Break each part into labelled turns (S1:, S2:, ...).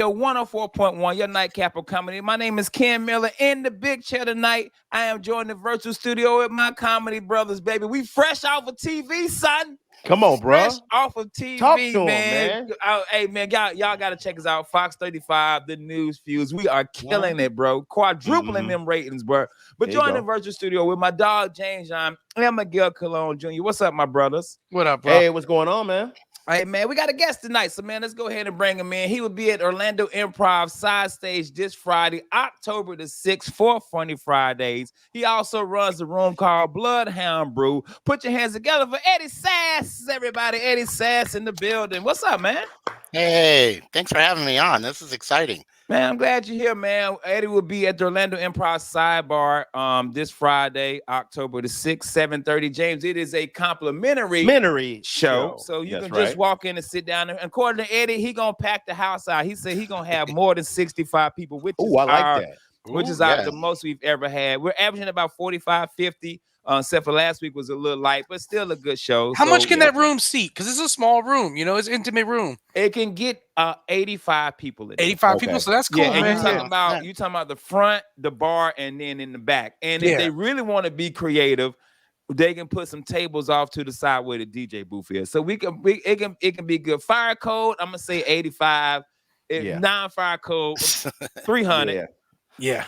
S1: Your 104.1, your nightcap of comedy. My name is Ken Miller in the big chair tonight. I am joining the virtual studio with my comedy brothers, baby. We fresh off of TV, son.
S2: Come on, bro.
S1: Fresh off of TV,
S2: Talk to 'em,
S1: man. Hey, man, y'all got to check us out. Fox 35, the news fuse. We are killing it, bro. Quadrupling them ratings, bro. But join the virtual studio with my dog, James John, and Miguel Colon Jr. What's up, my brothers?
S3: What up, bro?
S2: Hey, what's going on, man?
S1: Hey, man, we got a guest tonight, so, man, let's go ahead and bring him in. He will be at Orlando Improv side stage this Friday, October the 6th, for Funny Fridays. He also runs a room called Bloodhound Brew. Put your hands together for Eddie Sas, everybody. Eddie Sas in the building. What's up, man?
S4: Hey, thanks for having me on. This is exciting.
S1: Man, I'm glad you're here, man. Eddie will be at the Orlando Improv Sidebar this Friday, October the 6th, 7:30. James, it is a complimentary show. So you can just walk in and sit down. And according to Eddie, he going to pack the house out. He said he going to have more than 65 people, which is the most we've ever had. We're averaging about 45, 50. Except for last week was a little light, but still a good show.
S3: How much can that room seat? Because it's a small room, you know, it's an intimate room.
S1: It can get 85 people in it.
S3: 85 people, so that's cool, man.
S1: You talking about the front, the bar, and then in the back. And if they really want to be creative, they can put some tables off to the side where the DJ booth is. So it can be good. Fire code, I'm gonna say 85. Non-fire code, 300.
S3: Yeah.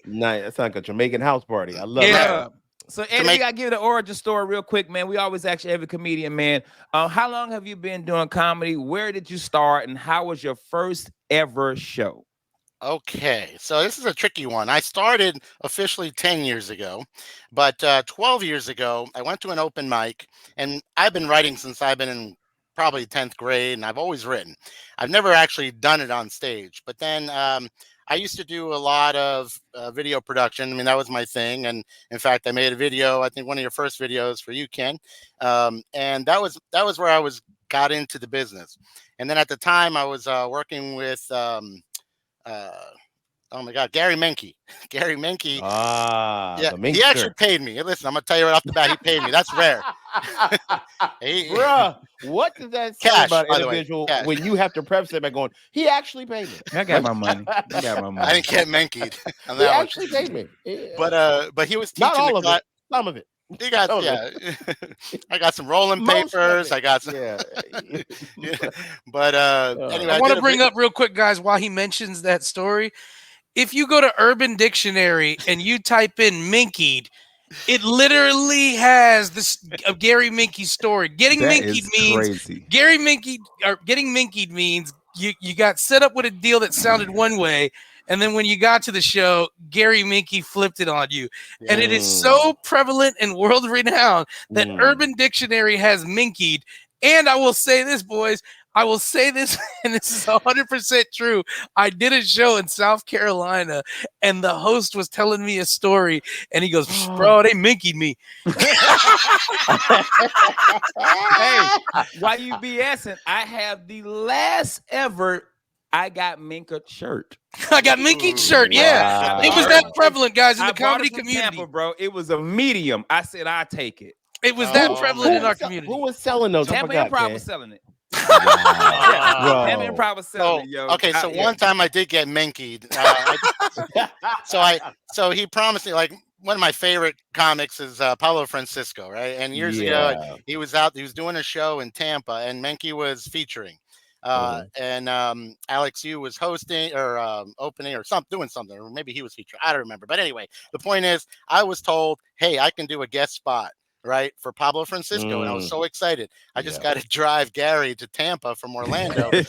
S2: Nice. That's like a Jamaican house party. I love that.
S1: So, Eddie, we got to give the origin story real quick, man. We always ask every comedian, man, how long have you been doing comedy? Where did you start? And how was your first ever show?
S4: Okay, so this is a tricky one. I started officially 10 years ago, but 12 years ago, I went to an open mic, and I've been writing since I've been in probably 10th grade, and I've always written. I've never actually done it on stage, but then I used to do a lot of video production. I mean, that was my thing. And in fact, I made a video, I think one of your first videos for you, Ken. And that was where I got into the business. And then at the time I was working with, oh my God, Gary Menke. Gary Menke. He actually paid me. Listen, I'm going to tell you right off the bat, he paid me. That's rare.
S2: Bruh, what does that say about an individual when you have to preface it by going, he actually paid me?
S1: I got my money.
S4: I didn't get Menke'd.
S2: He actually paid me.
S4: But he was teaching
S2: not all of it. Some of it.
S4: He got I got some rolling papers. I got some But anyway,
S3: I want to bring up real quick, guys, while he mentions that story. If you go to Urban Dictionary and you type in Minkied, it literally has this Gary Minke story. Getting Minkied means Gary Minke, or getting Minkied means you got set up with a deal that sounded one way, and then when you got to the show, Gary Minke flipped it on you. And it is so prevalent and world renowned that Urban Dictionary has Minkied. And I will say this, boys. I will say this, and this is 100% true. I did a show in South Carolina, and the host was telling me a story, and he goes, bro, they Minkied me.
S1: Hey, while you BSing, I have the last ever I got Minka shirt.
S3: I got Minkied shirt, yeah. Wow. It was that prevalent, guys, in the comedy community.
S1: Tampa, bro. It was a medium. I said, I take it.
S3: It was that prevalent in our community.
S2: Who was selling those?
S1: Tampa Improv was selling it.
S2: Tampa
S1: Improv was selling it, yo.
S4: Okay, so one time I did get Minkied. So he promised me, like, one of my favorite comics is Pablo Francisco, right? And years ago, he was doing a show in Tampa, and Menke was featuring. And Alex Yu was hosting or opening or doing something, or maybe he was featuring. I don't remember. But anyway, the point is, I was told, hey, I can do a guest spot, right, for Pablo Francisco, and I was so excited. I just got to drive Gary to Tampa from Orlando, pick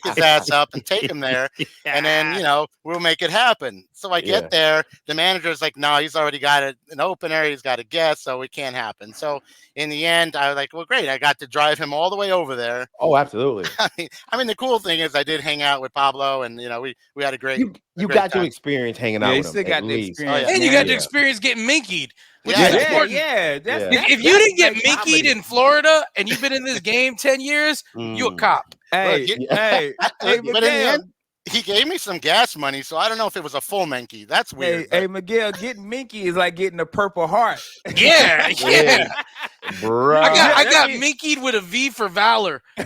S4: his ass up and take him there, and then we'll make it happen. So I get there, the manager's like, no, he's already got an opener, he's got a guest, so it can't happen. So in the end, I was like, well, great, I got to drive him all the way over there.
S2: Oh, absolutely.
S4: I mean, the cool thing is I did hang out with Pablo, and we had a great.
S2: You got to experience hanging out with him.
S1: Still got the experience,
S3: and you got to experience getting Minkied.
S1: If
S3: you didn't get Minkied in Florida and you've been in this game 10 years, you a cop.
S1: Hey,
S4: but in the end, he gave me some gas money, so I don't know if it was a full Minky. That's weird.
S1: Hey, Miguel, getting Minky is like getting a Purple Heart.
S3: Yeah.
S2: Bro.
S3: I got Minkied with a V for Valor.
S1: Hey,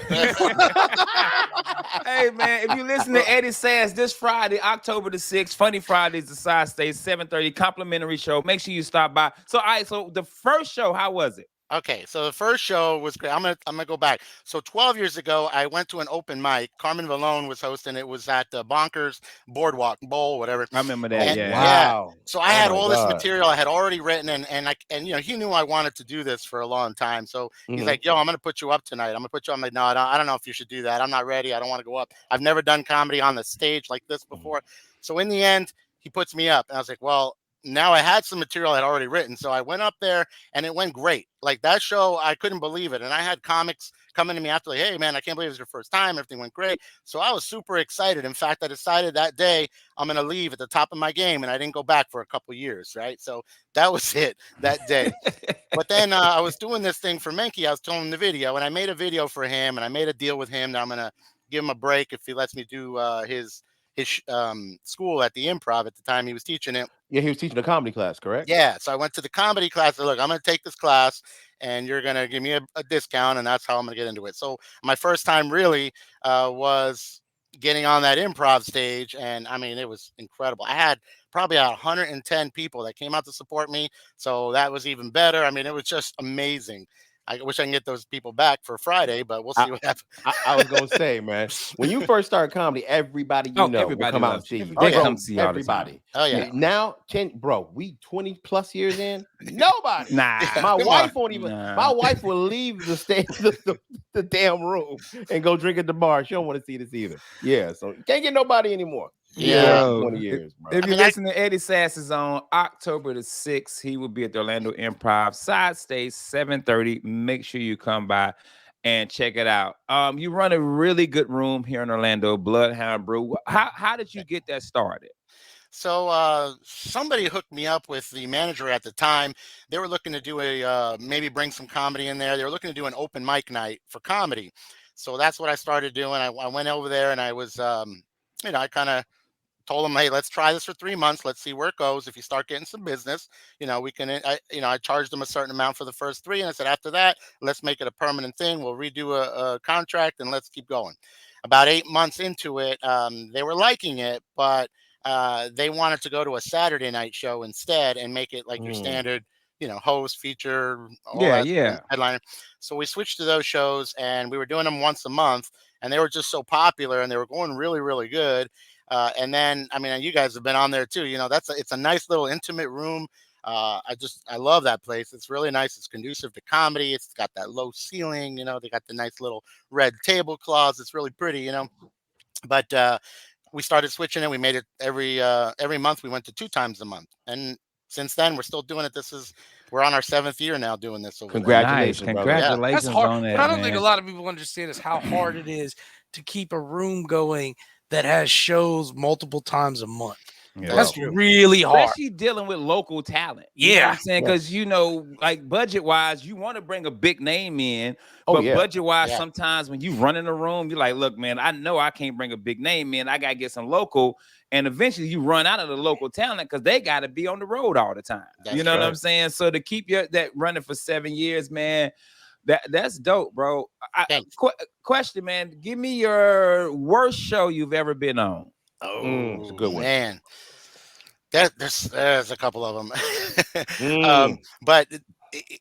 S1: man, if you listen to Eddie Sas this Friday, October the 6th, Funny Fridays, the side stage, 7:30, complimentary show. Make sure you stop by. So, all right, so the first show, how was it?
S4: Okay, so the first show was great. I'm gonna go back. So 12 years ago, I went to an open mic. Carmen Valone was hosting. It was at the Bonkers Boardwalk Bowl, whatever.
S1: I remember that.
S4: And,
S1: Yeah.
S2: Wow.
S4: So I had all this material I had already written, and he knew I wanted to do this for a long time. So he's like, "Yo, I'm gonna put you up tonight. I'm gonna put you." I'm like, "No, I don't know if you should do that. I'm not ready. I don't want to go up. I've never done comedy on the stage like this before." So in the end, he puts me up, and I was like, "Well." Now I had some material I'd already written. So I went up there and it went great. Like that show, I couldn't believe it. And I had comics coming to me after like, "Hey man, I can't believe it's your first time. Everything went great." So I was super excited. In fact, I decided that day I'm going to leave at the top of my game, and I didn't go back for a couple of years. Right. So that was it that day. But then I was doing this thing for Menke. I was telling him the video, and I made a video for him, and I made a deal with him that I'm going to give him a break if he lets me do his school at the Improv at the time he was teaching it.
S2: Yeah, he was teaching a comedy class, correct?
S4: Yeah, so I went to the comedy class. Said, "Look, I'm going to take this class, and you're going to give me a discount, and that's how I'm going to get into it." So my first time really was getting on that Improv stage, and I mean, it was incredible. I had probably 110 people that came out to support me, so that was even better. I mean, it was just amazing. I wish I can get those people back for Friday, but we'll see what happens.
S2: I was gonna say, man, when you first started comedy, everybody will come out and see you.
S1: They come see
S2: everybody.
S4: Oh yeah.
S2: Now, we 20 plus years in, nobody.
S1: Nah.
S2: My wife won't even. My wife will leave the damn room and go drink at the bar. She don't want to see this either. Yeah, so you can't get nobody anymore.
S4: Yeah,
S2: 20 years, bro.
S1: If you listen to Eddie Sas is on October the 6th, he will be at the Orlando Improv, side stage, 7:30. Make sure you come by and check it out. You run a really good room here in Orlando, Bloodhound Brew. How did you get that started?
S4: So somebody hooked me up with the manager at the time. They were looking to do maybe bring some comedy in there. They were looking to do an open mic night for comedy. So that's what I started doing. I went over there and I was, I kind of told them, "Hey, let's try this for 3 months. Let's see where it goes. If you start getting some business, we can." I charged them a certain amount for the first 3, and I said, "After that, let's make it a permanent thing. We'll redo a contract, and let's keep going." About 8 months into it, they were liking it, but they wanted to go to a Saturday night show instead and make it like your standard, host, feature, headliner. So we switched to those shows, and we were doing them once a month, and they were just so popular, and they were going really, really good. And then, I mean, you guys have been on there too. It's a nice little intimate room. I love that place. It's really nice. It's conducive to comedy. It's got that low ceiling. They got the nice little red tablecloths. It's really pretty. But we started switching it. We made it every month. We went to 2 times a month, and since then we're still doing it. We're on our 7th year now doing this.
S2: Congratulations,
S1: nice. Congratulations
S3: That's hard,
S1: on that.
S3: But I don't think a lot of people understand is how hard it is to keep a room going that has shows multiple times a month. Yeah, that's really hard.
S1: Especially dealing with local talent. You know what I'm saying? Because, like budget-wise, you want to bring a big name in. But budget-wise, sometimes when you run in a room, you're like, "Look, man, I know I can't bring a big name in. I got to get some local." And eventually you run out of the local talent because they got to be on the road all the time. What I'm saying? So to keep that running for 7 years, man, that's dope, bro. Question, man. Give me your worst show you've ever been on.
S4: It's a good one, man. There's a couple of them, but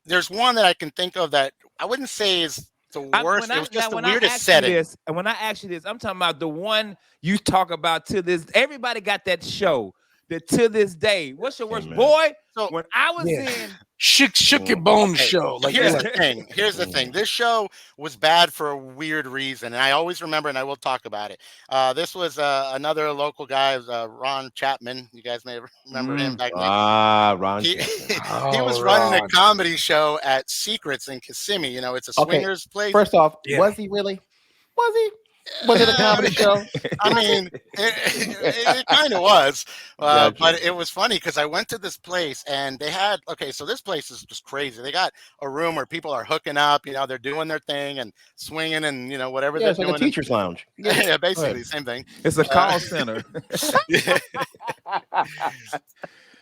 S4: there's one that I can think of that I wouldn't say is the worst. It was just the weirdest setting.
S1: And when I ask you this, I'm talking about the one you talk about to this. Everybody got that show. That to this day, what's your worst, boy? So when I was in
S3: shook your bones show.
S4: Like here's the thing. This show was bad for a weird reason, and I always remember, and I will talk about it. This was another local guy, Ron Chapman. You guys may remember him back then.
S2: Ron.
S4: He was running a comedy show at Secrets in Kissimmee. It's a swingers place.
S2: First off, was he really? Was he? Was it a comedy show?
S4: I mean, it kind of was, but it was funny because I went to this place and they had, so this place is just crazy. They got a room where people are hooking up, they're doing their thing and swinging and, whatever they're doing.
S2: It's like a teacher's lounge.
S4: Yeah, basically, same thing.
S1: It's a call center.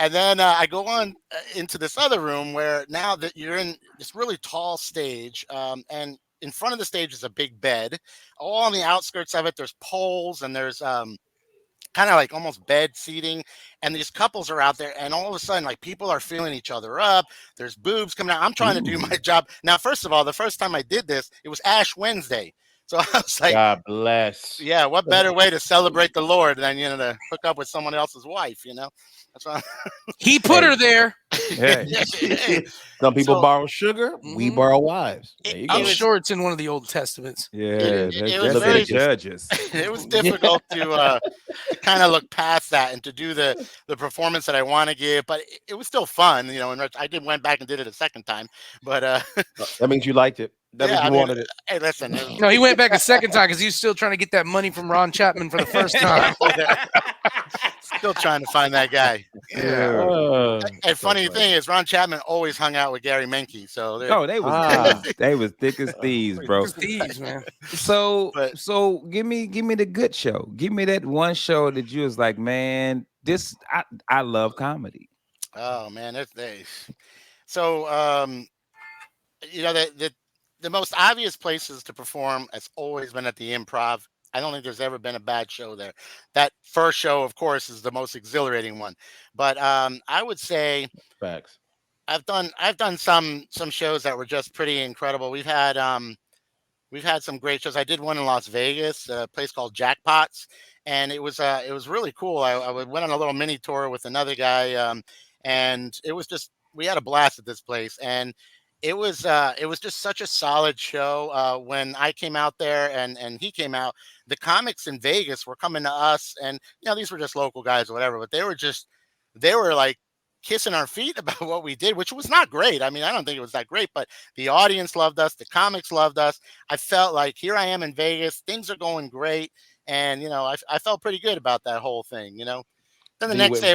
S4: And then I go on into this other room where now that you're in this really tall stage, and in front of the stage is a big bed. All on the outskirts of it, there's poles and there's kind of like almost bed seating, and these couples are out there, and all of a sudden, like, people are feeling each other up. There's boobs coming out. I'm trying to do my job. Now, first of all, the first time I did this, it was Ash Wednesday. So I was like,
S2: God bless.
S4: Yeah, what better way to celebrate the Lord than, to hook up with someone else's wife, That's why
S3: he put her there.
S1: Hey.
S2: Some people borrow sugar. We borrow wives.
S3: I'm sure it's in one of the Old Testaments.
S1: Yeah,
S4: it was very
S1: Judges.
S4: It was difficult to kind of look past that and to do the performance that I want to give, but it was still fun, And I went back and did it a second time, but
S2: that means you liked it. That means you wanted it.
S4: Hey, listen.
S3: No, he went back a second time because he was still trying to get that money from Ron Chapman for the first time.
S4: Still trying to find that guy.
S1: Yeah.
S4: And funny thing is, Ron Chapman always hung out with Gary Menke. So
S1: they was thick as thieves, bro.
S3: Thieves, man.
S1: So give me the good show. Give me that one show that you was like, man, this I love comedy.
S4: Oh man, so the most obvious places to perform has always been at the Improv. I don't think there's ever been a bad show there. That first show, of course, is the most exhilarating one. But I would say
S2: facts.
S4: I've done some shows that were just pretty incredible. We've had some great shows. I did one in Las Vegas, a place called Jackpots, and it was really cool. I went on a little mini tour with another guy, and it was just, we had a blast at this place, and it was just such a solid show. When I came out there and he came out, the comics in Vegas were coming to us, and these were just local guys or whatever, but they were like kissing our feet about what we did, which was not great. I mean, I don't think it was that great, but the audience loved us, the comics loved us. I felt like here I am in Vegas, things are going great, and I felt pretty good about that whole thing. Then the next day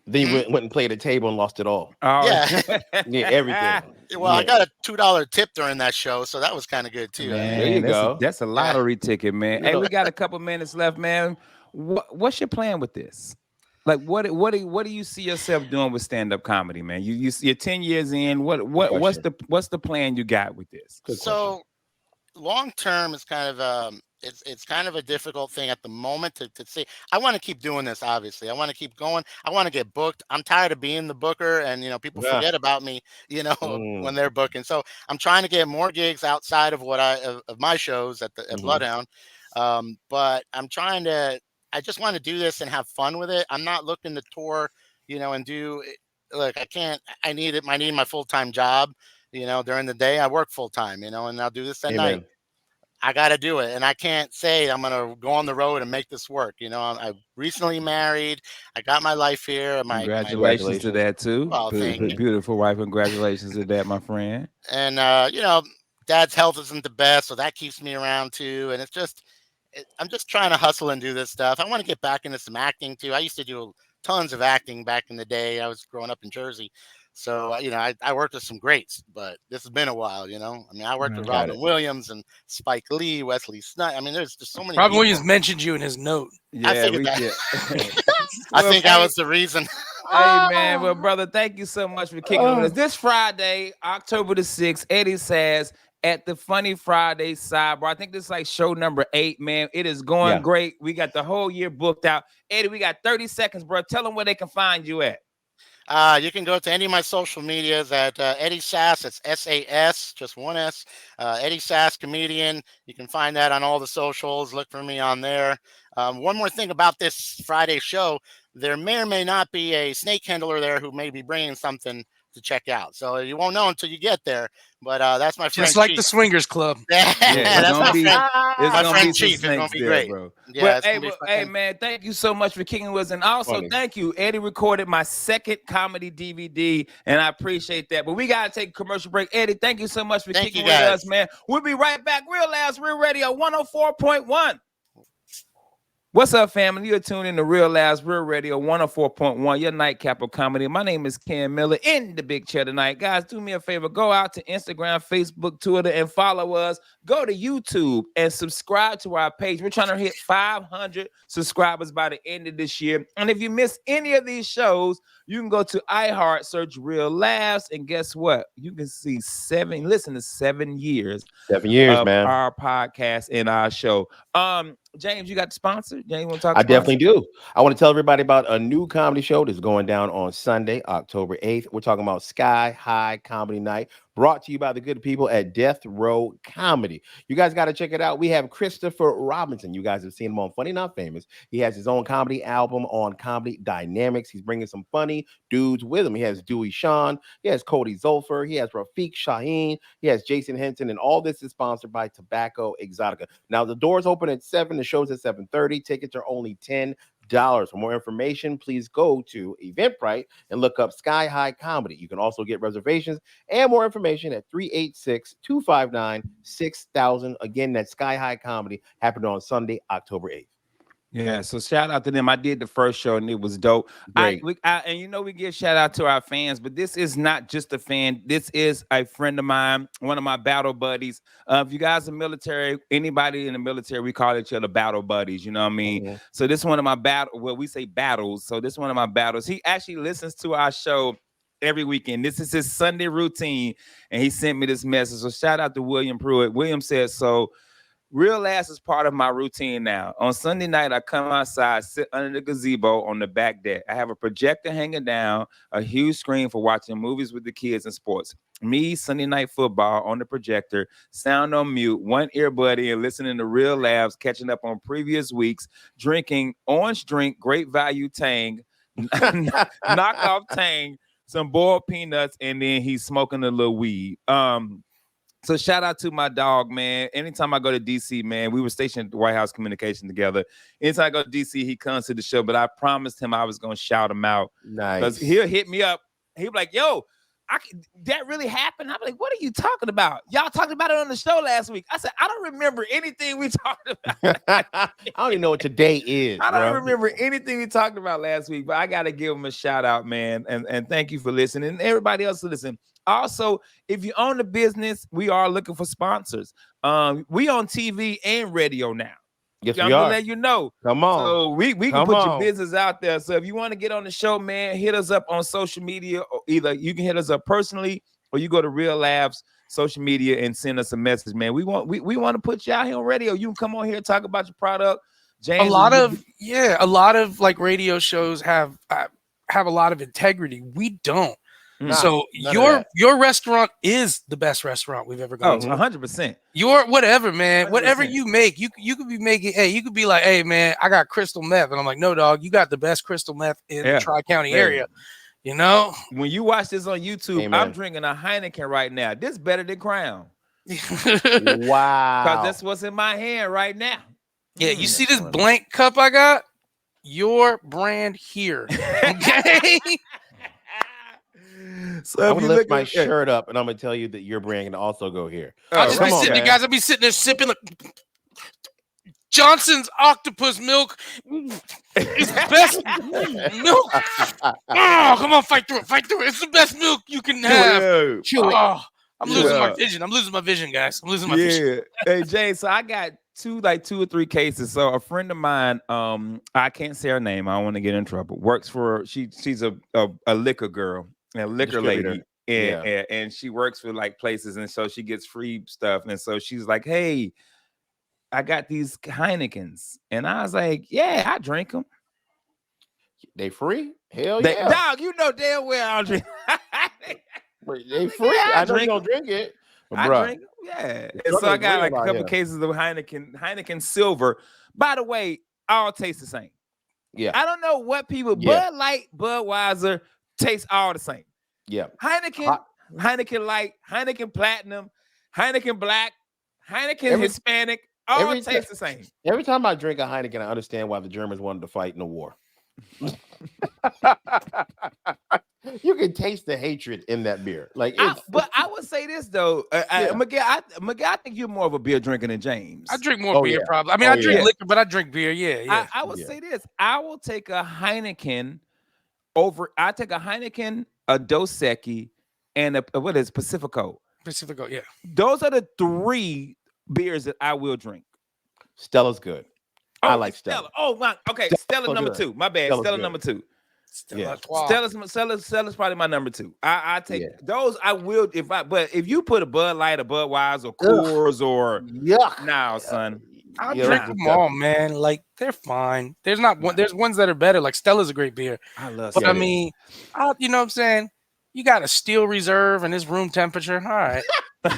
S2: Then you went and played a table and lost it all.
S1: Oh.
S4: Yeah.
S2: Yeah, everything.
S4: Well, I got a $2 tip during that show, so that was kind of good too.
S1: Man,
S2: there you go.
S1: That's a lottery ticket, man. Hey, we got a couple minutes left, man. What's your plan with this? Like, what do you see yourself doing with stand-up comedy, man? You're 10 years in. What's the plan you got with this?
S4: So long term is kind of it's kind of a difficult thing at the moment to say. I want to keep doing this, obviously. I want to keep going. I want to get booked. I'm tired of being the booker, and people forget about me, when they're booking. So I'm trying to get more gigs outside of of my shows at Bloodhound. But I just want to do this and have fun with it. I'm not looking to tour, and do, look, I need my full-time job, during the day. I work full-time, and I'll do this at night. I got to do it. And I can't say I'm going to go on the road and make this work. I recently married. I got my life here.
S1: Congratulations to that too.
S4: Well, thank you.
S1: Beautiful wife. Congratulations to that, my friend.
S4: And, Dad's health isn't the best, so that keeps me around too. And I'm just trying to hustle and do this stuff. I want to get back into some acting too. I used to do tons of acting back in the day. I was growing up in Jersey. So, I worked with some greats, but this has been a while, I mean, I worked with Robin Williams and Spike Lee, Wesley Snipes. I mean, there's just so many.
S3: Robin Williams mentioned you in his note.
S1: Yeah,
S4: I think that was the reason.
S1: Hey, man. Well, brother, thank you so much for kicking with us. This Friday, October the 6th, Eddie Sas at the Funny Friday Sidebar. I think this is like show number 8, man. It is going great. We got the whole year booked out. Eddie, we got 30 seconds, bro. Tell them where they can find you at.
S4: You can go to any of my social medias at Eddie Sas. It's S-A-S, just one S. Eddie Sas Comedian. You can find that on all the socials. Look for me on there. One more thing about this Friday show. There may or may not be a snake handler there who may be bringing something to check out. So you won't know until you get there. But that's my friend.
S3: Just like
S4: Chief.
S3: the Swingers Club.
S4: That's my friend Chief. It's going to be great.
S1: Bro.
S4: Yeah,
S1: hey, man, thank you so much for kicking with us. And also, thank you. Eddie recorded my second comedy DVD, and I appreciate that. But we got to take a commercial break. Eddie, thank you so much for kicking with us, man. We'll be right back. Real Labs, Real Radio 104.1. What's up, family? You're tuned in to Real Labs, Real Radio 104.1, your nightcap of comedy. My name is Ken Miller in the big chair tonight. Guys, do me a favor. Go out to Instagram, Facebook, Twitter, and follow us. go to YouTube and subscribe to our page. We're trying to hit 500 subscribers by the end of this year. And if you miss any of these shows, you can go to iHeart, search Real Laughs, and guess what? You can see listen to 7 years.
S2: 7 years,
S1: of
S2: man.
S1: Our podcast and our show. James, you got the sponsor? James, want to talk?
S2: I definitely do. I want to tell everybody about a new comedy show that's going down on Sunday, October 8th. We're talking about Sky High Comedy Night, brought to you by the good people at Death Row Comedy. You guys got to check it out. We have Christopher Robinson. You guys have seen him on Funny Not Famous. He has his own comedy album on Comedy Dynamics. He's bringing some funny dudes with him. He has Dewey Sean. He has Cody Zolfer. He has Rafiq Shaheen. He has Jason Henson. And all this is sponsored by Tobacco Exotica. Now, the doors open at 7. The show's at 7:30. Tickets are only $10. For more information, please go to Eventbrite and look up Sky High Comedy. You can also get reservations and more information at 386-259-6000. Again, that's Sky High Comedy, happened on Sunday, October 8th.
S1: Yeah, so shout out to them. I did the first show and it was dope.
S2: Great.
S1: And you know, we give shout out to our fans, but this is not just a fan. This is a friend of mine, one of my battle buddies. If you guys are military, anybody in the military, we call each other battle buddies. You know what I mean? Mm-hmm. So this is one of my we say battles. So this is one of my battles. He actually listens to our show every weekend. This is his Sunday routine, and he sent me this message. So shout out to William Pruitt. William says, so Real Laughs is part of my routine now. On Sunday night, I come outside, sit under the gazebo on the back deck. I have a projector hanging down, a huge screen for watching movies with the kids and sports. Me, Sunday Night Football on the projector, sound on mute, one earbud in, listening to Real Laughs, catching up on previous weeks, drinking orange drink, Great Value Tang, knockoff Tang, some boiled peanuts, and then he's smoking a little weed. So shout out to my dog, man. Anytime I go to DC, man, we were stationed at the White House Communication together. Anytime I go to DC, he comes to the show, but I promised him I was going to shout him out.
S2: Nice.
S1: Because he'll hit me up. He'll be like, yo, that really happened? I'm like, what are you talking about? Y'all talked about it on the show last week. I said, I don't remember anything we talked about.
S2: I don't even know what today is.
S1: I don't remember anything we talked about last week, but I got to give him a shout out, man. And thank you for listening. And everybody else who listen. Also, if you own a business, we are looking for sponsors. We on TV and radio now.
S2: Yes,
S1: I'm gonna let you know.
S2: Come on.
S1: So we can put your business out there. So if you want to get on the show, man, hit us up on social media. Or either you can hit us up personally, or you go to Real Labs social media and send us a message, man. We want to put you out here on radio. You can come on here and talk about your product. James, a lot
S3: of like radio shows have a lot of integrity. We don't. So your restaurant is the best restaurant we've ever gone to.
S1: 100%.
S3: Your whatever, man.
S1: 100%.
S3: Whatever you make, you could be making. Hey, you could be like, hey, man, I got crystal meth, and I'm like, no, dog, you got the best crystal meth in the Tri-County area. You know,
S1: when you watch this on YouTube,
S2: Amen.
S1: I'm drinking a Heineken right now. This better than Crown.
S2: Wow.
S1: Because that's what's in my hand right now.
S3: Yeah, you see this blank cup I got? Your brand here. Okay.
S2: So I'm gonna lift my shirt up, and I'm gonna tell you that your brand can also go here.
S3: I'll just be sitting there, guys. I'll be sitting there sipping Johnson's Octopus Milk. It's the best milk. Oh, come on, fight through it. It's the best milk you can have. Oh, I'm losing my vision. I'm losing my vision, guys. I'm losing my vision.
S1: Hey, Jay, so I got two or three cases. So a friend of mine, I can't say her name. I don't want to get in trouble. Works for she's a liquor girl, a liquor lady. And she works for like places, and so she gets free stuff. And so she's like, hey, I got these Heinekens. And I was like, yeah, I drink them.
S2: They free? Hell yeah.
S1: Dog, you know damn well I drink.
S2: They free. I know you don't drink it.
S1: I drink them, yeah. And so I got like a couple cases of Heineken Silver. By the way, all taste the same.
S2: Yeah.
S1: I don't know what people, Bud Light, Budweiser, taste all the same.
S2: Yeah.
S1: Heineken Light, Heineken Platinum, Heineken Black, Heineken Hispanic, all taste the same.
S2: Every time I drink a Heineken, I understand why the Germans wanted to fight in the war. You can taste the hatred in that beer.
S1: But I would say this though, Miguel, I think you're more of a beer drinker than James.
S3: I drink more beer, probably. I mean, I drink liquor, but I drink beer. Yeah.
S1: I would say this. I will take a Heineken over. I take a Heineken, a Dos Equis, and what is Pacifico?
S3: Pacifico, yeah.
S1: Those are the three beers that I will drink.
S2: Stella's good.
S1: Oh,
S2: I like Stella.
S1: Oh my, okay. Stella number 2. My bad. Stella number 2. Stella's probably my number 2. I take those. I will but if you put a Bud Light, a Budweiser, or Coors, or now, son.
S3: I'll drink them all, man. Like they're fine. There's not one. There's ones that are better. Like Stella's a great beer.
S1: I love.
S3: But I mean, you know what I'm saying? You got a steel reserve and it's room temperature. All right.
S1: But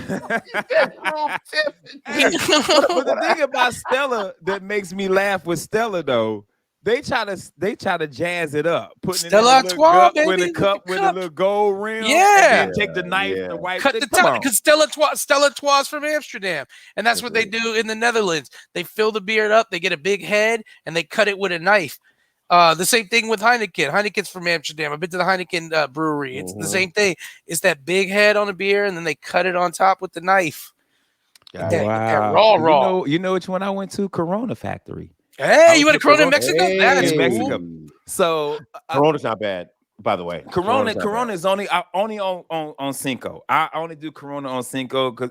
S1: the thing about Stella that makes me laugh with Stella though, they try to jazz it up, putting
S3: Stella
S1: it in a with a cup with a little gold rim.
S3: Yeah,
S1: and then take the knife, the white.
S3: Cut the top because Stella Artois from Amsterdam, and that's what they do in the Netherlands. They fill the beer up, they get a big head, and they cut it with a knife. The same thing with Heineken. Heineken's from Amsterdam. I've been to the Heineken brewery. It's the same thing. It's that big head on the beer, and then they cut it on top with the knife.
S1: Wow.
S3: Raw.
S1: You know which one I went to? Corona Factory.
S3: Hey, you went to Corona in Mexico?
S1: That's Mexico. So
S2: Corona's not bad, by the way.
S1: Corona is only on Cinco. I only do Corona on Cinco because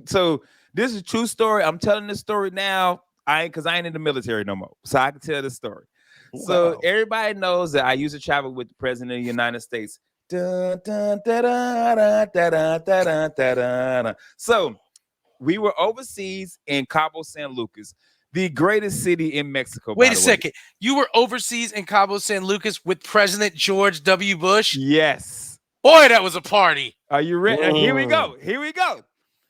S1: so this is a true story. I'm telling this story now. Because I ain't in the military no more, so I can tell this story. So everybody knows that I used to travel with the President of the United States. So we were overseas in Cabo San Lucas, the greatest city in Mexico.
S3: Wait a second. You were overseas in Cabo San Lucas with President George W. Bush?
S1: Yes.
S3: Boy, that was a party.
S1: Are you ready? Here we go.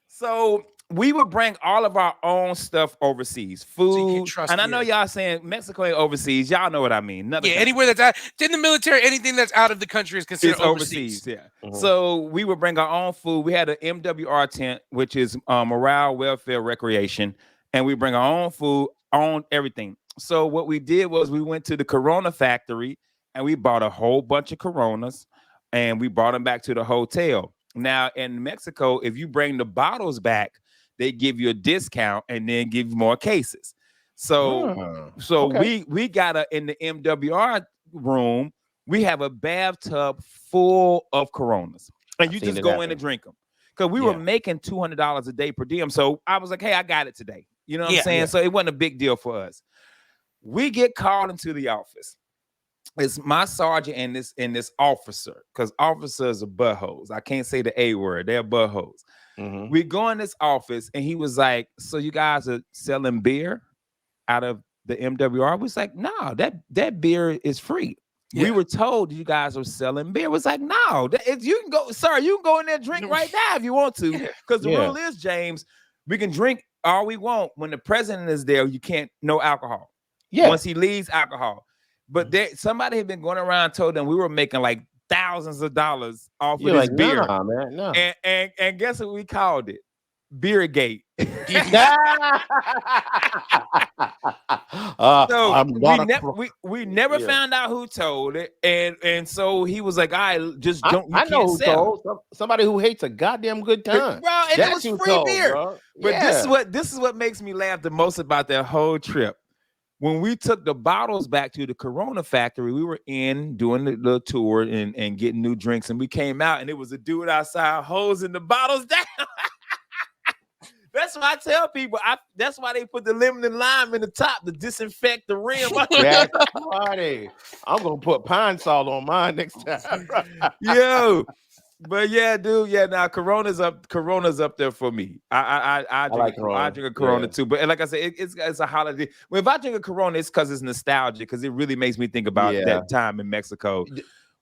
S1: So we would bring all of our own stuff overseas, food. And I know y'all saying Mexico ain't overseas. Y'all know what I mean.
S3: Anywhere that's out in the military, anything that's out of the country is considered overseas.
S1: Yeah. So we would bring our own food. We had an MWR tent, which is morale, welfare, recreation, and we bring our own food, own everything. So what we did was we went to the Corona factory and we bought a whole bunch of Coronas and we brought them back to the hotel. Now in Mexico, if you bring the bottles back, they give you a discount and then give you more cases. So we got in the MWR room, we have a bathtub full of Coronas. And you just go in and drink them. Because we were making $200 a day per diem. So I was like, hey, I got it today. You know what I'm saying? Yeah. So it wasn't a big deal for us. We get called into the office. It's my sergeant and this officer, because officers are buttholes. I can't say the A word. They're buttholes. We go in this office and he was like, so you guys are selling beer out of the MWR? We was like, no, that beer is free. We were told you guys are selling beer. It was like, no, you can go, sir, you can go in there and drink right now if you want to. Because the rule is, James, we can drink all we want. When the president is there, you can't, no alcohol. Once he leaves, alcohol. But somebody had been going around and told them we were making like thousands of dollars off of this beer.
S2: Nah, man, no.
S1: And guess what we called it? Beergate. We never found out who told it, and so he was like, "I just don't."
S2: I know who told. Somebody who hates a goddamn good time,
S1: bro. And it was free beer. Bro. But this is what makes me laugh the most about that whole trip. When we took the bottles back to the Corona factory, we were in doing the little tour and getting new drinks, and we came out, and it was a dude outside hosing the bottles down. That's why I tell people. That's why they put the lemon and lime in the top to disinfect the rim.
S2: That's funny. I'm gonna put pine salt on mine next time.
S1: Yo, but yeah, dude. Yeah, now Corona's up there for me. I drink a Corona too. But like I said, it's a holiday. Well, if I drink a Corona, it's because it's nostalgic. Because it really makes me think about that time in Mexico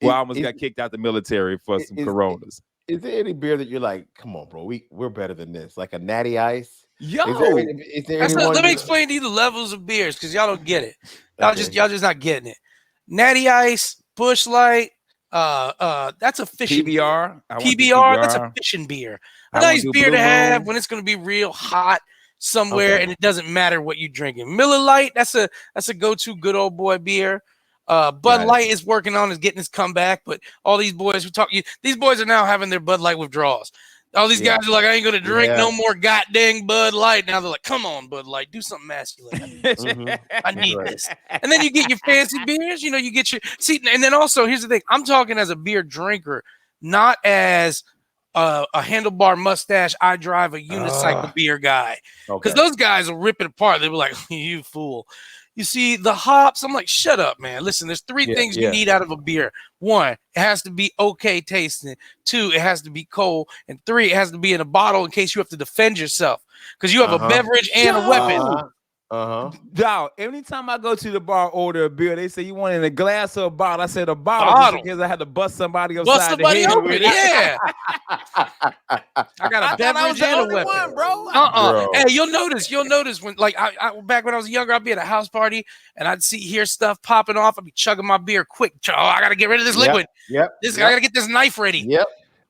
S1: where I almost got kicked out the military for some Coronas.
S2: Is there any beer that you're like, come on, bro, we're better than this? Like a Natty Ice?
S1: Yo,
S2: is there
S3: let me explain to you the levels of beers because y'all don't get it. Y'all just not getting it. Natty Ice, Busch Light, that's a fishing
S1: PBR.
S3: PBR, that's a fishing beer. A nice beer to have when it's going to be real hot somewhere, and it doesn't matter what you're drinking. Miller Lite, that's a go-to good old boy beer. Bud Light is working on getting his comeback, but all these boys these boys are now having their Bud Light withdrawals. All these guys are like, I ain't gonna drink no more goddamn Bud Light. Now they're like, come on, Bud Light, do something masculine. I need this. And then you get your fancy beers, you get your and then also here's the thing. I'm talking as a beer drinker, not as a handlebar mustache, I drive a unicycle beer guy. Because those guys will rip it apart. They'll be like, you fool. You see the hops. I'm like, shut up, man. Listen, there's three things you need out of a beer. One, it has to be okay tasting. Two, it has to be cold. And three, it has to be in a bottle in case you have to defend yourself. Because you have a beverage and a weapon.
S1: Dog, anytime I go to the bar, order a beer, they say you want it in a glass or a bottle. I said a bottle. Just in case I had to bust somebody upside the head
S3: open.
S1: with it.
S3: Yeah. I got a beverage and a weapon.
S1: One, bro.
S3: Hey, you'll notice when, like, I back when I was younger, I'd be at a house party and I'd hear stuff popping off. I'd be chugging my beer quick. Oh, I gotta get rid of this liquid. I gotta get this knife ready.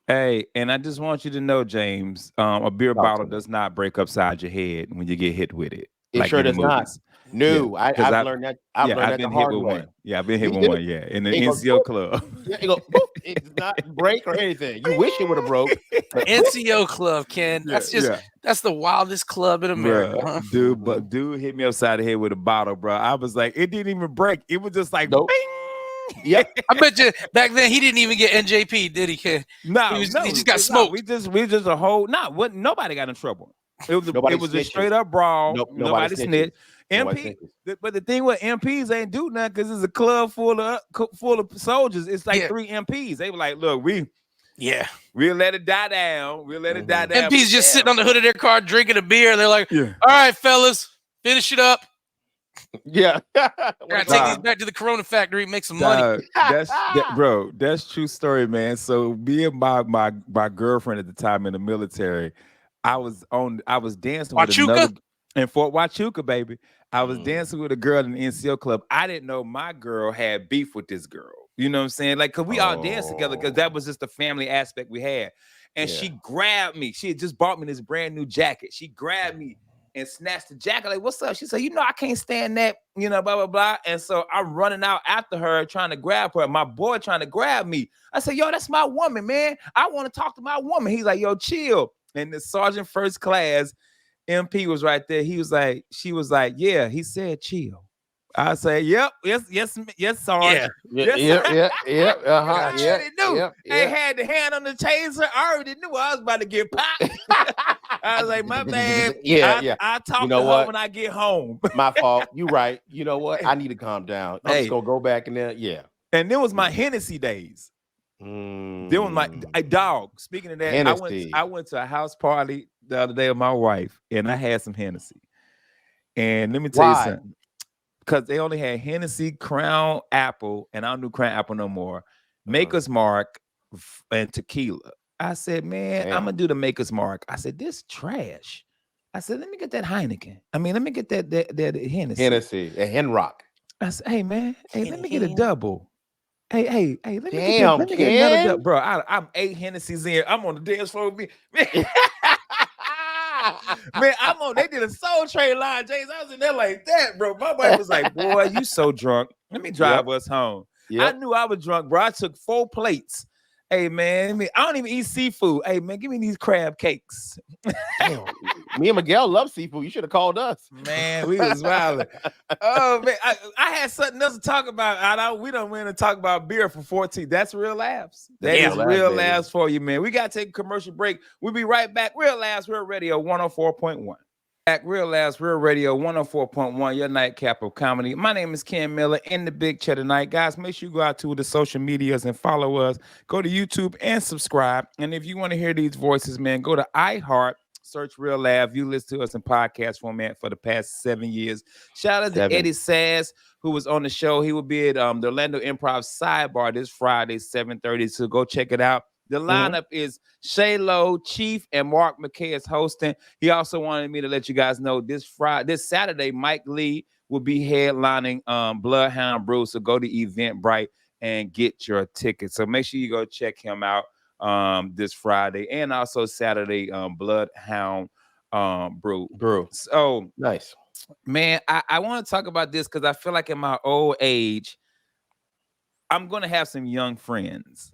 S1: Hey, and I just want you to know, James, a beer bottle does not break upside your head when you get hit with it.
S2: It sure does not. No, I've learned that. I've learned that the hard way.
S1: Yeah, I've been hit with one. Yeah, in the NCO club.
S2: It goes, it does not break or anything. You wish it would have broke.
S3: NCO club, Ken. That's that's the wildest club in America,
S1: huh? Dude hit me upside the head with a bottle, bro. I was like, it didn't even break. It was just like, bing.
S3: Yeah, I bet you back then he didn't even get NJP, did he, Ken?
S1: No,
S3: he just got smoked.
S1: We just a whole nobody got in trouble. It was a straight up brawl. Nobody snitched. MP, but the thing with MPs ain't do nothing because it's a club full of soldiers. It's like 3 MPs. They were like, look, we'll let it die down. We'll let it die down.
S3: MPs just sitting on the hood of their car drinking a beer. They're like, all right, fellas, finish it up.
S2: Yeah.
S3: Gotta take these back to the Corona factory and make some money.
S1: That's true story, man. So me and my girlfriend at the time in the military, I was dancing with another in Fort Huachuca, baby. I was dancing with a girl in the NCO club. I didn't know my girl had beef with this girl. You know what I'm saying? Like, cause we all danced together because that was just the family aspect we had. And she grabbed me. She had just bought me this brand new jacket. She grabbed me and snatched the jacket. Like, what's up? She said, I can't stand that, blah, blah, blah. And so I'm running out after her, trying to grab her. My boy trying to grab me. I said, yo, that's my woman, man. I want to talk to my woman. He's like, yo, chill. And the sergeant first class, MP was right there. She was like, yeah, he said chill. I say, yep, yes, sergeant.
S2: Yeah.
S1: I already knew. I had the hand on the taser. I already knew I was about to get popped. I was like, my bad. I'll talk to her when I get home.
S2: My fault. You right. You know what? I need to calm down. I'm just gonna go back in there. Yeah.
S1: And then was my Hennessy days. Then was my dog. Speaking of that, I went to a house party the other day with my wife, and I had some Hennessy. And let me tell you something. Because they only had Hennessy, Crown Apple, and I don't do Crown Apple no more. Maker's Mark and tequila. I said, man, I'm gonna do the Maker's Mark. I said, this trash. I said, let me get that Heineken. I mean, let me get that Hennessy.
S2: A Henrock.
S1: I said, hey man, let me get a double. Hey, let me get another double. Bro, I'm 8 Hennessy's in. I'm on the dance floor with me. Man, they did a Soul Train line, James. I was in there like that, bro. My wife was like, boy, you so drunk. Let me drive us home. I knew I was drunk, bro. I took 4 plates. Hey, man, I don't even eat seafood. Hey, man, give me these crab cakes.
S2: Damn. Me and Miguel love seafood. You should have called us.
S1: Man, we was wilding. Oh, man, I had something else to talk about. We don't want to talk about beer for 14. That's Real Laughs. That is Real Laughs for you, man. We got to take a commercial break. We'll be right back. Real Laughs, Real Radio 104.1. Real Laughs, Real Radio 104.1, your nightcap of comedy. My name is Ken Miller in the Big Chair tonight. Guys, make sure you go out to the social medias and follow us. Go to YouTube and subscribe. And if you want to hear these voices, man, go to iHeart, search Real Laugh. You listen to us in podcast format for the past 7 years. Shout out to Eddie Sas, who was on the show. He will be at the Orlando Improv Sidebar this Friday, 7:30. So go check it out. The lineup is Shay Lowe, Chief, and Mark McKay is hosting. He also wanted me to let you guys know this Saturday, Mike Lee will be headlining Bloodhound Brew. So go to Eventbrite and get your tickets. So make sure you go check him out this Friday and also Saturday, Bloodhound Brew. So
S2: nice,
S1: man. I want to talk about this because I feel like in my old age, I'm going to have some young friends.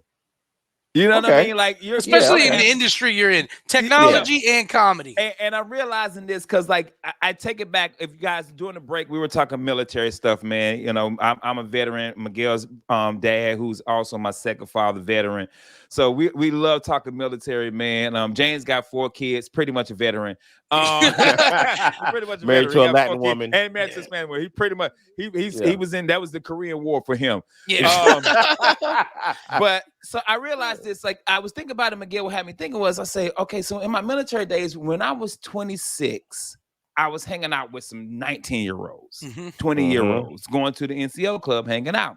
S1: You know what I mean? Like
S3: especially in the industry you're in, technology and comedy.
S1: And I'm realizing this because, like, I take it back. If you guys during the break, we were talking military stuff, man. You know, I'm a veteran. Miguel's dad, who's also my second father, veteran. So we love talking military, man. James got 4 kids, pretty much a veteran. Pretty much a
S2: married to a Latin woman,
S1: and married to a Spanish woman. He pretty much he was in, that was the Korean War for him.
S3: Yeah.
S1: But so I realized this, like, I was thinking about it. Miguel, what had me thinking was, I say, okay, so in my military days, when I was 26, I was hanging out with some 19-year-olds, 20-year-olds, going to the NCO club, hanging out.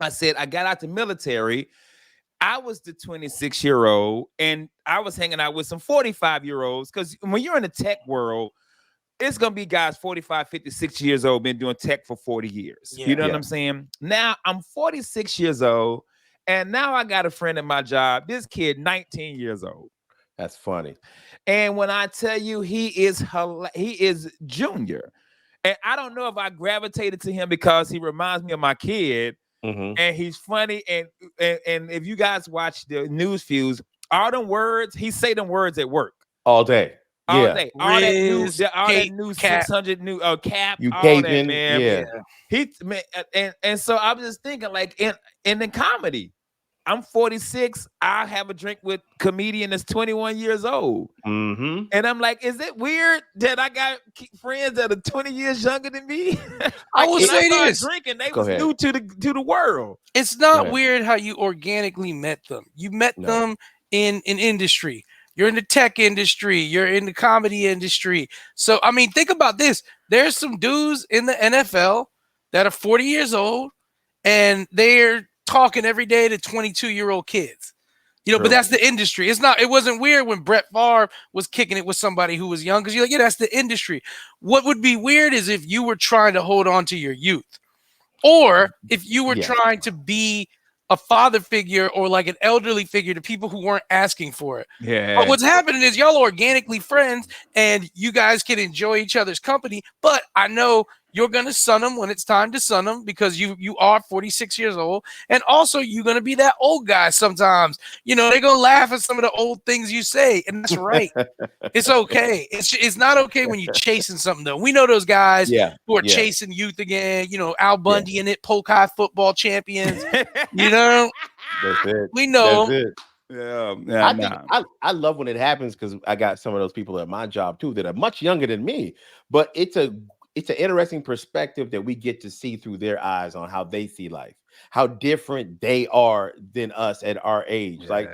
S1: I said, I got out the military. I was the 26-year-old, and I was hanging out with some 45-year-olds, because when you're in the tech world, it's going to be guys 45, 50, 60 years old, been doing tech for 40 years. You know what I'm saying? Now, I'm 46 years old, and now I got a friend at my job, this kid, 19 years old.
S2: That's funny.
S1: And when I tell you, he is junior. And I don't know if I gravitated to him because he reminds me of my kid, and he's funny. And if you guys watch the news fuse, all them words, he say them words at work.
S2: All day.
S1: All day. All that new 600 new cap.
S2: You
S1: all
S2: caping,
S1: that, man. And so I was just thinking, like, in the comedy, I'm 46. I have a drink with comedian that's 21 years old. And I'm like, is it weird that I got friends that are 20 years younger than me?
S3: I will say this.
S1: Drinking, they was new to the world.
S3: It's not weird how you organically met them. You met them in an industry. You're in the tech industry. You're in the comedy industry. So, I mean, think about this. There's some dudes in the NFL that are 40 years old, and they're talking every day to 22-year-old kids. You know, but that's the industry. It wasn't weird when Brett Favre was kicking it with somebody who was young, because you're like, yeah, that's the industry. What would be weird is if you were trying to hold on to your youth, or if you were trying to be a father figure or like an elderly figure to people who weren't asking for it. But what's happening is y'all are organically friends and you guys can enjoy each other's company. But I know you're going to sun them when it's time to sun them, because you are 46 years old. And also you're going to be that old guy sometimes. You know, they're going to laugh at some of the old things you say. And that's right. It's okay. It's not okay when you're chasing something, though. We know those guys who are chasing youth again. You know, Al Bundy in it, Polk High football champions. You know,
S2: that's it.
S3: We know.
S2: That's it. I love when it happens, because I got some of those people at my job too that are much younger than me, but it's an interesting perspective that we get to see through their eyes on how they see life, how different they are than us at our age. Like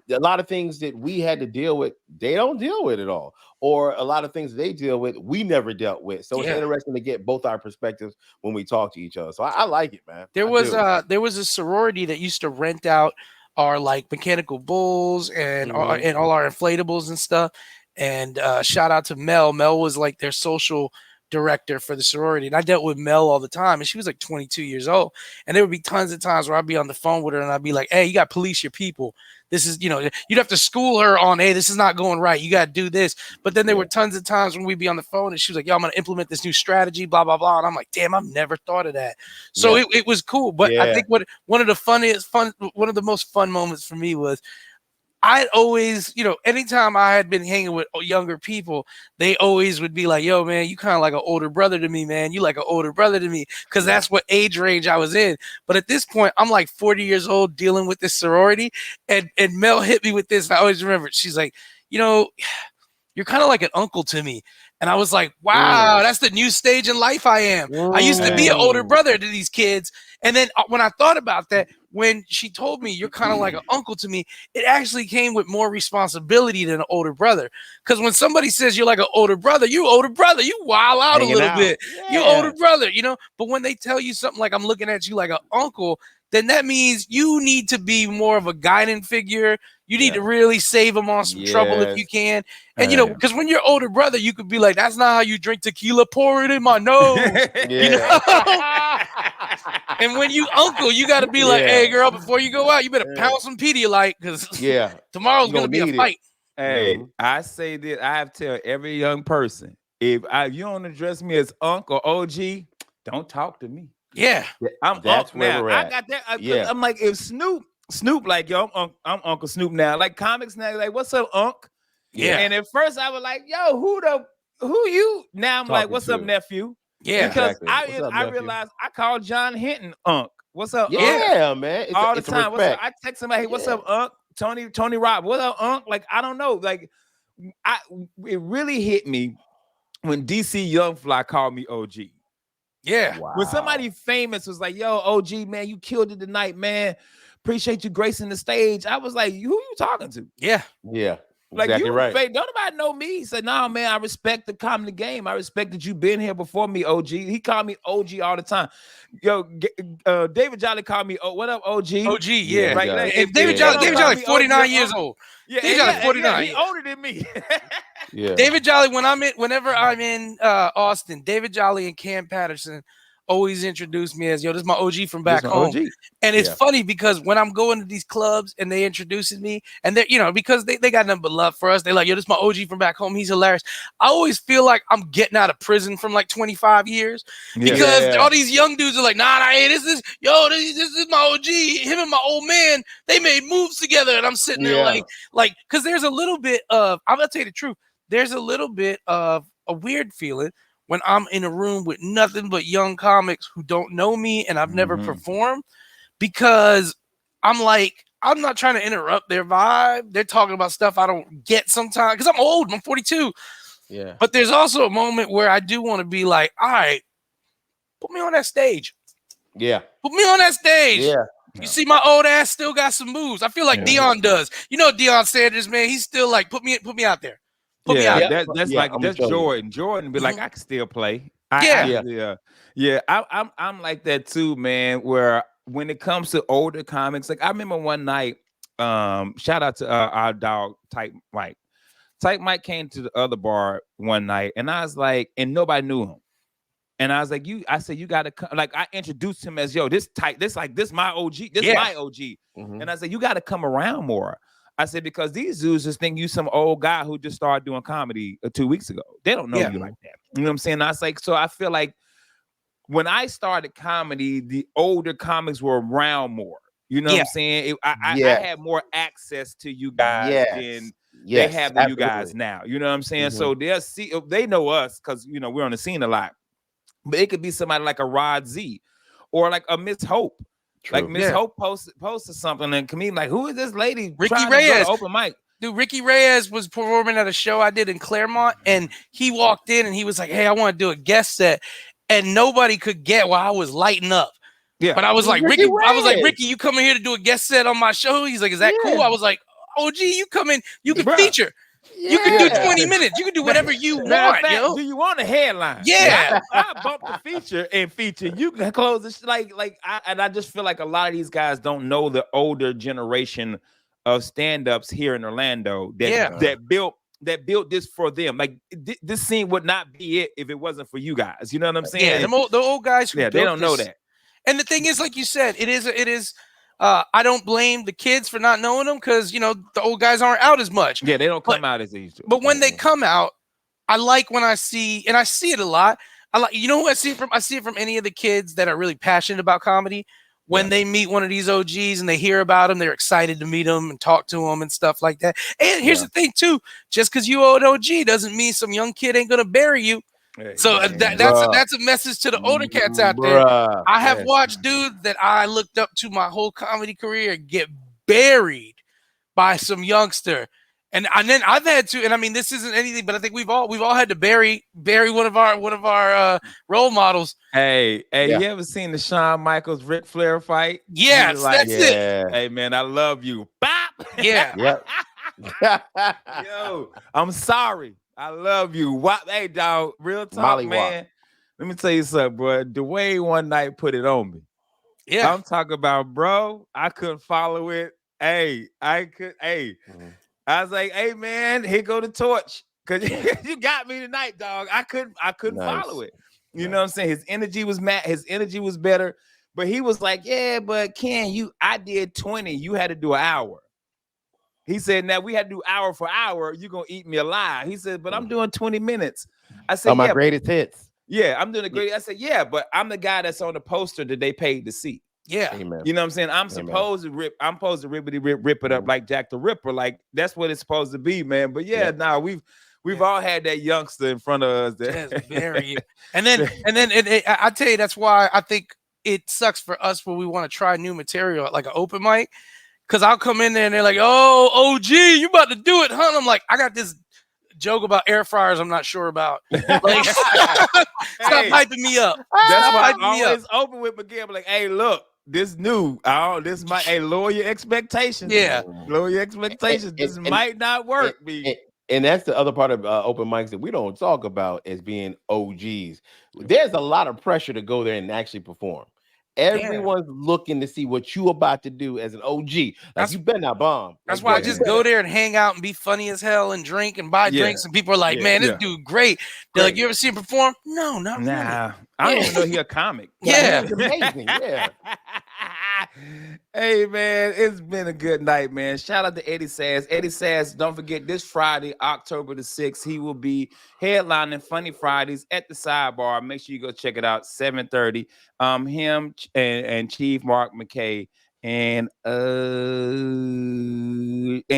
S2: a lot of things that we had to deal with, they don't deal with at all. Or a lot of things they deal with, we never dealt with. So it's interesting to get both our perspectives when we talk to each other. So I like it, man.
S3: There was a sorority that used to rent out our like mechanical bulls and all our inflatables and stuff. And shout out to Mel. Mel was like their social director for the sorority, and I dealt with Mel all the time, and she was like 22 years old, and there would be tons of times where I'd be on the phone with her and I'd be like, hey, you got to police your people. This is, you know, you'd have to school her on, hey, this is not going right, you got to do this. But then there were tons of times when we'd be on the phone and she was like, yo, I'm going to implement this new strategy, blah blah blah, and I'm like, damn, I've never thought of that. So it was cool. But I think one of the most fun moments for me was, I'd always, you know, anytime I had been hanging with younger people, they always would be like, yo, man, you kind of like an older brother to me, man. You like an older brother to me, because that's what age range I was in. But at this point, I'm like 40 years old dealing with this sorority. And Mel hit me with this. And I always remember it. She's like, you know, you're kind of like an uncle to me. And I was like, wow, that's the new stage in life I am. I used to be an older brother to these kids. And then when I thought about that, when she told me you're kind of like an uncle to me, it actually came with more responsibility than an older brother. Because when somebody says you're like an older brother, you wild out a little bit. You older brother, you know. But when they tell you something like, I'm looking at you like an uncle, then that means you need to be more of a guiding figure. You need to really save them on some trouble if you can. And, you know, because when you're older brother, you could be like, that's not how you drink tequila, pour it in my nose. You know? And when you uncle, you got to be like, hey, girl, before you go out, you better pound some Pedialyte, because tomorrow's going to be a fight.
S1: Hey, I say this, I have to tell every young person, if you don't address me as uncle OG, don't talk to me.
S3: Yeah.
S1: I'm
S2: that's
S1: up
S2: where
S1: now.
S2: we're at.
S1: I got that. I'm like, if Snoop Snoop, like, yo, I'm Uncle Snoop now. Like comics now, like, what's up, Unc?
S3: Yeah.
S1: And at first I was like, yo, who you? Now I'm like, what's up, nephew?
S3: Yeah.
S1: Because
S2: Exactly.
S1: I realized I called John Hinton Unc. What's up,
S2: Yeah,
S1: Unc?
S2: man.
S1: All the time. What's up? I text somebody, hey, what's up, Unc? Tony Robb, what up, Unc? Like, I don't know. Like, it really hit me when DC Young Fly called me OG.
S3: Yeah.
S2: Wow.
S1: When somebody famous was like, yo, OG, man, you killed it tonight, man. Appreciate you gracing the stage. I was like, who you talking to?
S3: Yeah.
S2: Yeah.
S1: Like,
S2: exactly
S1: you
S2: right.
S1: Don't nobody know me. He said, no, man, I respect the comedy game. I respect that you've been here before me, OG. He called me OG all the time. Yo, David Jolly called me, what up, OG?
S3: OG, yeah.
S1: Like,
S3: and David Jolly, 49 years old.
S1: Yeah,
S3: David Jolly, 49.
S1: He older than me.
S2: Yeah.
S3: David Jolly, whenever I'm in Austin, David Jolly and Cam Patterson always introduce me as, yo, this is my OG from back home. OG. And it's funny because when I'm going to these clubs and they introduces me, and they're, because they got nothing but love for us. They're like, yo, this is my OG from back home. He's hilarious. I always feel like I'm getting out of prison from like 25 years because all these young dudes are like, nah, hey, this is my OG. Him and my old man, they made moves together. And I'm sitting there like, because there's a little bit of, I'm going to tell you the truth. There's a little bit of a weird feeling when I'm in a room with nothing but young comics who don't know me and I've never performed, because I'm like, I'm not trying to interrupt their vibe. They're talking about stuff I don't get sometimes because I'm old. I'm 42.
S2: Yeah.
S3: But there's also a moment where I do want to be like, all right, put me on that stage.
S2: Yeah.
S3: Put me on that stage.
S2: Yeah.
S3: You see, my old ass still got some moves. I feel like Deion does. You know, Deion Sanders, man, he's still like, put me out there.
S1: That's Jordan. Jordan be like, I can still play. I'm like that too, man. Where when it comes to older comics, like I remember one night, shout out to our dog Type Mike. Type Mike came to the other bar one night, and I was like, and nobody knew him. And I was like, I said, you gotta come. Like, I introduced him as, yo, this my OG, my OG. And I said, you gotta come around more. I said, because these dudes just think you some old guy who just started doing comedy 2 weeks ago. They don't know you like that. You know what I'm saying? I was like, so I feel like when I started comedy, the older comics were around more. You know what I'm saying? I had more access to you guys than they have to you guys now. You know what I'm saying? So they know us because, we're on the scene a lot. But it could be somebody like a Rod Z or like a Miss Hope. True. Like Miss Hope posted something and comedian like, who is this lady?
S3: Ricky Reyes,
S1: open mic.
S3: Dude, Ricky Reyes was performing at a show I did in Claremont, and he walked in and he was like, "Hey, I want to do a guest set," and nobody could get why I was lighting up. Yeah, but I was like, Ricky, you coming here to do a guest set on my show? He's like, "Is that cool?" I was like, "OG, you come in, you can feature." You can do 20 minutes. You can do whatever you want, yo.
S1: Do you want a headline?
S3: Yeah.
S1: I bump the feature and feature. You can close this I just feel like a lot of these guys don't know the older generation of stand-ups here in Orlando that built this for them. Like this scene would not be it if it wasn't for you guys. You know what I'm saying?
S3: Yeah, the old guys who
S1: they don't know that.
S3: And the thing is, like you said, it is I don't blame the kids for not knowing them because, the old guys aren't out as much.
S1: Yeah, they don't come out as they used to.
S3: But when they come out, I like when I see, and I see it a lot. I like, who I see it from? I see it from any of the kids that are really passionate about comedy. When they meet one of these OGs and they hear about them, they're excited to meet them and talk to them and stuff like that. And here's the thing, too. Just because you owe an OG doesn't mean some young kid ain't going to bury you. So that's a message to the older cats out there. I have watched dudes that I looked up to my whole comedy career get buried by some youngster, and then I've had to. And I mean, this isn't anything, but I think we've all had to bury one of our role models.
S1: Hey, you ever seen the Shawn Michaels Ric Flair fight?
S3: Yes, like, that's it.
S1: Hey man, I love you. Bop.
S3: Yeah.
S1: Yo, I'm sorry. I love you. Hey, dog, real talk, man. Let me tell you something, bro. Dwayne one night put it on me.
S3: Yeah.
S1: I'm talking about, bro, I couldn't follow it. I was like, hey, man, here go the torch. Because you got me tonight, dog. I couldn't follow it. You know what I'm saying? His energy was his energy was better. But he was like, yeah, but Ken, I did 20. You had to do an hour. He said, now we had to do hour for hour. You're going to eat me alive. He said, but I'm doing 20 minutes. I said,
S2: my greatest hits.
S1: Yeah, I'm doing the greatest. I said, yeah, but I'm the guy that's on the poster that they paid to see.
S3: Yeah.
S2: Amen.
S1: You know what I'm saying? I'm supposed to rip it up like Jack the Ripper. Like that's what it's supposed to be, man. But we've all had that youngster in front of us.
S3: Just bury you. And then I tell you, that's why I think it sucks for us when we want to try new material at like an open mic. Cause I'll come in there and they're like, "Oh, OG, you about to do it, huh?" I'm like, I got this joke about air fryers I'm not sure about. Like, stop hyping me up.
S1: That's why I always open with Miguel. Like, hey, look, this new. This might lower your expectations.
S3: Yeah,
S1: lower your expectations. This might not work.
S2: And that's the other part of open mics that we don't talk about as being OGs. There's a lot of pressure to go there and actually perform. Everyone's looking to see what you about to do as an OG. Like, you better not bomb.
S3: That's why I just go there and hang out and be funny as hell and drink and buy drinks. And people are like, "Man, this dude great." They're like, "You ever see him perform?" No, not really.
S1: I don't even know he a comic.
S3: Yeah,
S2: he's amazing. Yeah.
S1: Hey man, it's been a good night, man. Shout out to Eddie Sas. Eddie Sas, don't forget this Friday, October the 6th, he will be headlining Funny Fridays at the Sidebar. Make sure you go check it out, 7:30. Him and Chief Mark McKay and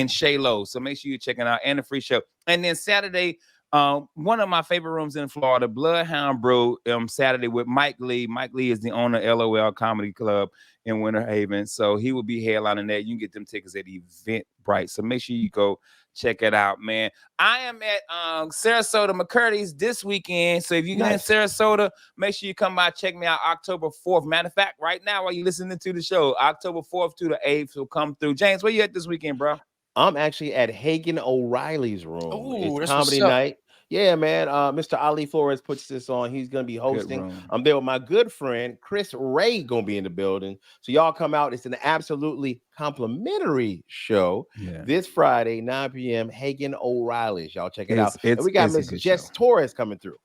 S1: Shay Lowe. So make sure you check it out, and a free show. And then Saturday, one of my favorite rooms in Florida, Bloodhound Brew, Saturday with Mike Lee. Mike Lee is the owner of LOL Comedy Club in Winter Haven. So he will be headlining that. You can get them tickets at Eventbrite. So make sure you go check it out, man. I am at Sarasota McCurdy's this weekend. So if you're in Sarasota, make sure you come by, check me out October 4th. Matter of fact, right now while you're listening to the show, October 4th to the 8th will come through. James, where you at this weekend, bro?
S2: I'm actually at Hagen O'Reilly's room.
S3: Ooh,
S2: it's comedy night. Yeah, man. Mr. Ali Flores puts this on. He's going to be hosting. I'm there with my good friend, Chris Ray, going to be in the building. So y'all come out. It's an absolutely complimentary show this Friday, 9 p.m., Hagen O'Reilly's. Y'all check it out. And we got Miss Jess Torres coming through.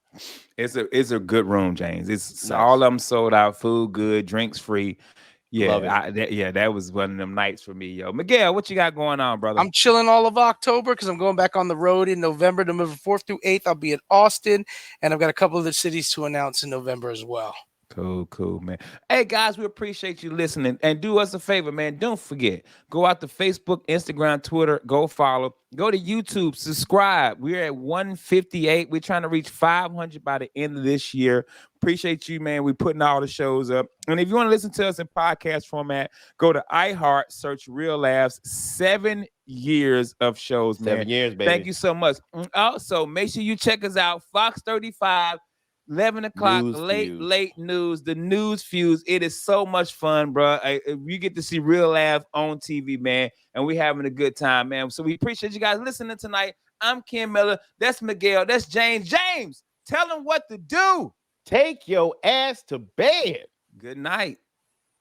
S1: It's a good room, James. It's all of them sold out, food good, drinks free. Yeah, that was one of them nights for me, yo. Miguel, what you got going on, brother?
S3: I'm chilling all of October because I'm going back on the road in November 4th through 8th. I'll be in Austin, and I've got a couple of the cities to announce in November as well.
S1: Cool, man. Hey, guys, we appreciate you listening. And do us a favor, man. Don't forget, go out to Facebook, Instagram, Twitter. Go follow. Go to YouTube. Subscribe. We're at 158. We're trying to reach 500 by the end of this year. Appreciate you, man. We're putting all the shows up. And if you want to listen to us in podcast format, go to iHeart, search Real Laughs. 7 years of shows, man.
S2: 7 years, baby.
S1: Thank you so much. Also, make sure you check us out. Fox 35. 11 o'clock, late news, the news fuse. It is so much fun, bro. You get to see Real Laugh on TV, man, and we're having a good time, man. So we appreciate you guys listening tonight. I'm Ken Miller. That's Miguel. That's James. James, tell them what to do.
S2: Take your ass to bed.
S1: Good night.